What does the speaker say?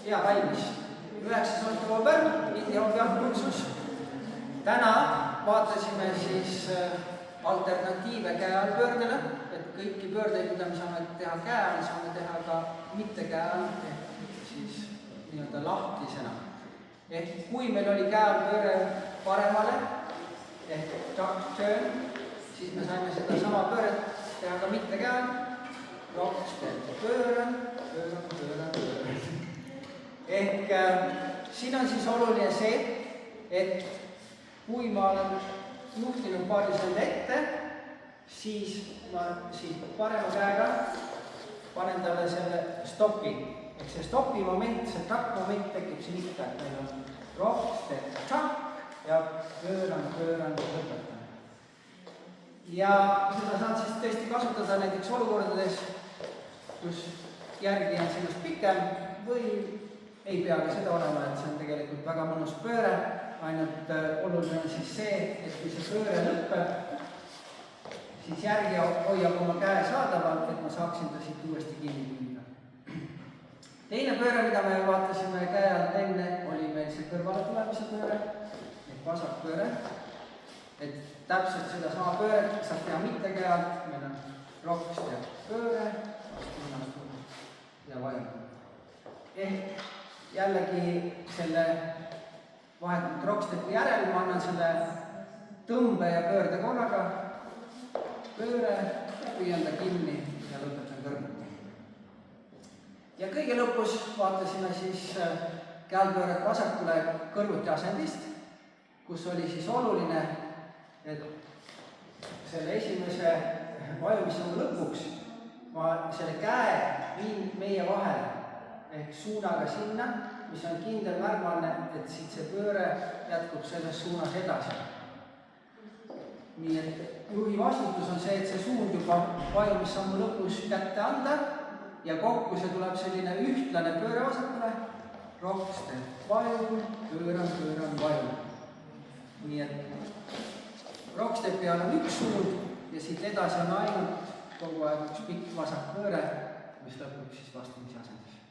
ja valmis. 9 oktoober, jalgpurksus. Täna vaatasime siis alternatiive käe all pöördele, et kõiki pöördeid, mida me saame teha käe all, saame teha ka mitte käe all, ehk siis nii-öelda lahtisena. Ehk kui meil oli käe all pööre paremale, ehk duck turn, siis me saime seda sama pööret teha ka mitte käe all, rock step, pööran. Ehk siin on siis oluline see, et kui ma olen juhtinud paari selle ette, siis ma parema käega panen talle selle stopi. Ehk see stopi moment, see takk moment tekib siin ikka, et meil on rock, step, takk ja pööran, lõpetan. Ja seda saad siis tõesti kasutada näiteks olukordades, kus järgi on sinust pikem või ei pea ka seda olema, et see on tegelikult väga mõnus pööre, ainult oluline on siis see, et kui see pööre lõpeb, siis järgi hoiab oma käe saadaval, et ma saaksin ta siit uuesti kinni püüda. Teine pööre, mida me vaatasime käe alt enne, oli meil see kõrvale tulemise pööre, ehk vasak pööre. Et täpselt seda sama pööret saab teha mitte käe alt, meil on roks ja pööre, ja vajab. Ehk jällegi selle vahetult rockstepi järel ma annan selle tõmbe ja pöörde korraga, pööre, püüan ta kinni ja lõpetan kõrvuti. Ja kõige lõpus vaatasime siis käelpööret vasakule kõrvuti asendist, kus oli siis oluline, et selle esimese vajumissammu lõpuks ma selle käe viin meie vahele ehk suunaga sinna, mis on kindel märguanne, et siit see pööre jätkub selles suunas edasi. Nii et juhi vastutus on see, et see suund juba vajumissammu lõpus kätte anda ja kokku see tuleb selline ühtlane pööre vasakule, rock, step, vajun, pööran, vajun. Nii et rock stepi all on üks suund ja siit edasi on ainult kogu aeg üks pikk vasak pööre, mis lõpeb siis vastamise asendis.